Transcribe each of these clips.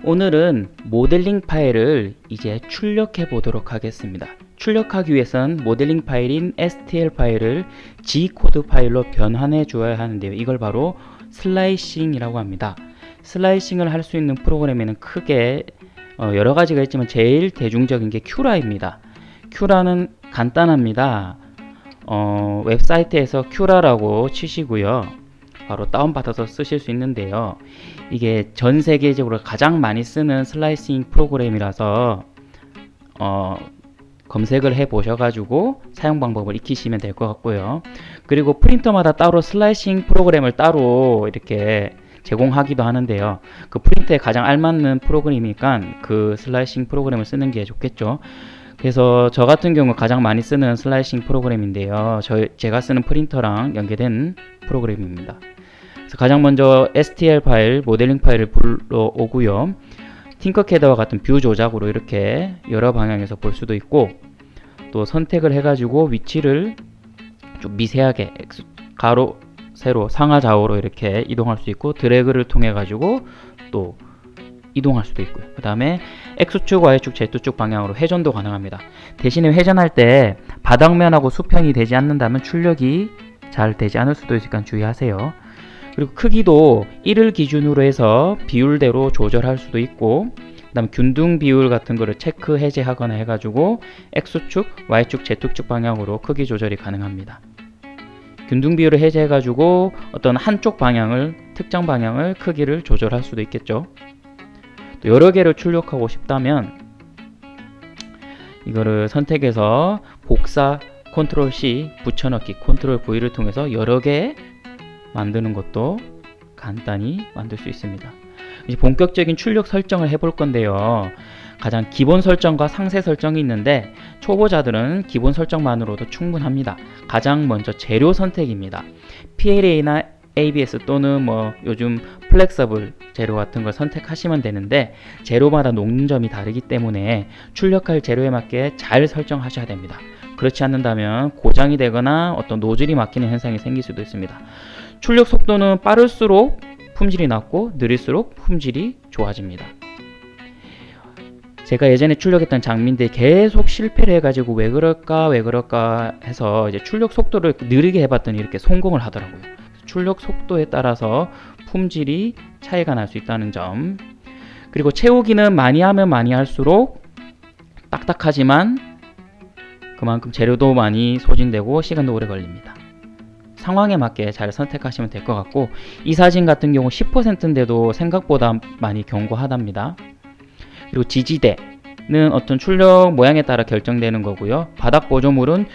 오늘은 모델링 파일을 이제 출력해 보도록 하겠습니다. 출력하기 위해선 모델링 파일인 STL 파일을 G코드 파일로 변환해 주어야 하는데요. 이걸 바로 슬라이싱이라고 합니다. 슬라이싱을 할 수 있는 프로그램에는 크게 여러 가지가 있지만 제일 대중적인 게 큐라입니다. 큐라는 간단합니다. 웹사이트에서 큐라라고 치시고요. 바로 다운받아서 쓰실 수 있는데요. 이게 전 세계적으로 가장 많이 쓰는 슬라이싱 프로그램이라서 검색을 해 보셔가지고 사용 방법을 익히시면 될 것 같고요. 그리고 프린터마다 따로 슬라이싱 프로그램을 따로 이렇게 제공하기도 하는데요. 그 프린터에 가장 알맞는 프로그램이니까 그 슬라이싱 프로그램을 쓰는 게 좋겠죠. 그래서 저 같은 경우 가장 많이 쓰는 슬라이싱 프로그램인데요. 제가 쓰는 프린터랑 연계된 프로그램입니다. 그래서 가장 먼저 STL 파일, 모델링 파일을 불러오고요. 팅커캐드와 같은 뷰 조작으로 이렇게 여러 방향에서 볼 수도 있고, 또 선택을 해가지고 위치를 좀 미세하게 가로, 세로, 상하 좌우로 이렇게 이동할 수 있고, 드래그를 통해 가지고 또 이동할 수도 있고요. 그 다음에 X축, Y축, Z축 방향으로 회전도 가능합니다. 대신에 회전할 때 바닥면하고 수평이 되지 않는다면 출력이 잘 되지 않을 수도 있으니까 주의하세요. 그리고 크기도 1을 기준으로 해서 비율대로 조절할 수도 있고, 그 다음에 균등 비율 같은 거를 체크 해제하거나 해가지고 X축, Y축, Z축 방향으로 크기 조절이 가능합니다. 균등 비율을 해제해가지고 어떤 한쪽 방향을, 특정 방향을 크기를 조절할 수도 있겠죠. 또 여러 개를 출력하고 싶다면 이거를 선택해서 복사, Ctrl C, 붙여넣기, Ctrl V를 통해서 여러 개 만드는 것도 간단히 만들 수 있습니다. 이제 본격적인 출력 설정을 해볼 건데요. 가장 기본 설정과 상세 설정이 있는데 초보자들은 기본 설정만으로도 충분합니다. 가장 먼저 재료 선택입니다. PLA나 ABS 또는 요즘 플렉서블 재료 같은 걸 선택하시면 되는데, 재료마다 녹는 점이 다르기 때문에 출력할 재료에 맞게 잘 설정하셔야 됩니다. 그렇지 않는다면 고장이 되거나 어떤 노즐이 막히는 현상이 생길 수도 있습니다. 출력 속도는 빠를수록 품질이 낮고 느릴수록 품질이 좋아집니다. 제가 예전에 출력했던 장비인데 계속 실패를 해가지고 왜 그럴까 해서 이제 출력 속도를 느리게 해봤더니 이렇게 성공을 하더라고요. 출력 속도에 따라서 품질이 차이가 날 수 있다는 점. 그리고 채우기는 많이 하면 많이 할수록 딱딱하지만 그만큼 재료도 많이 소진되고 시간도 오래 걸립니다. 상황에 맞게 잘 선택하시면 될 것 같고, 이 사진 같은 경우 10%인데도 생각보다 많이 견고하답니다. 그리고 지지대는 어떤 출력 모양에 따라 결정되는 거고요. 바닥 보조물은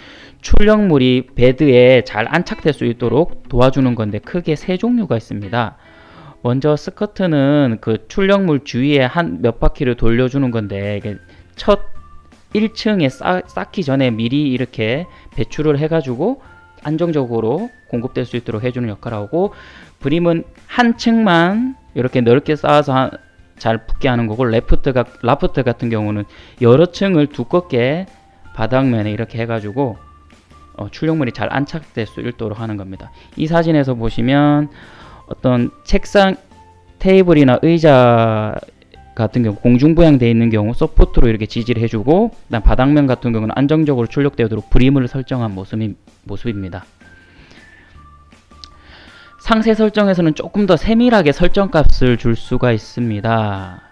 출력물이 베드에 잘 안착될 수 있도록 도와주는 건데 크게 세 종류가 있습니다. 먼저 스커트는 그 출력물 주위에 한 몇 바퀴를 돌려주는 건데, 이게 첫 1층에 쌓기 전에 미리 이렇게 배출을 해가지고 안정적으로 공급될 수 있도록 해주는 역할을 하고, 브림은 한 층만 이렇게 넓게 쌓아서 잘 붙게 하는 거고, 라프트 같은 경우는 여러 층을 두껍게 바닥면에 이렇게 해가지고 출력물이 잘 안착될 수 있도록 하는 겁니다. 이 사진에서 보시면 어떤 책상, 테이블이나 의자 같은 경우 공중부양되어 있는 경우 서포트로 이렇게 지지를 해주고, 그다음 바닥면 같은 경우는 안정적으로 출력되도록 브림을 설정한 모습입니다. 상세 설정에서는 조금 더 세밀하게 설정값을 줄 수가 있습니다.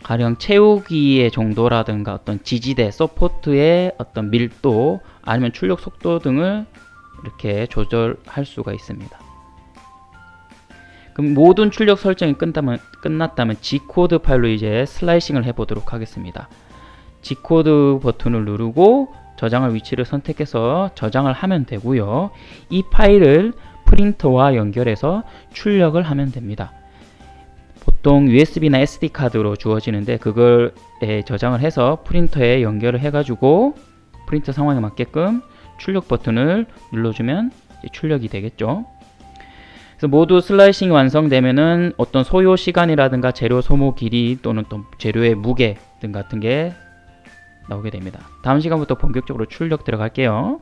가령 채우기의 정도라든가 어떤 지지대, 서포트의 어떤 밀도, 아니면 출력 속도 등을 이렇게 조절할 수가 있습니다. 그럼 모든 출력 설정이 끝났다면 G코드 파일로 이제 슬라이싱을 해보도록 하겠습니다. G코드 버튼을 누르고 저장할 위치를 선택해서 저장을 하면 되고요. 이 파일을 프린터와 연결해서 출력을 하면 됩니다. 보통 USB나 SD카드로 주어지는데 그걸 저장을 해서 프린터에 연결을 해가지고 프린터 상황에 맞게끔 출력 버튼을 눌러주면 출력이 되겠죠. 그래서 모두 슬라이싱이 완성되면은 어떤 소요 시간이라든가 재료 소모 길이 또는 또 재료의 무게 등 같은 게 나오게 됩니다. 다음 시간부터 본격적으로 출력 들어갈게요.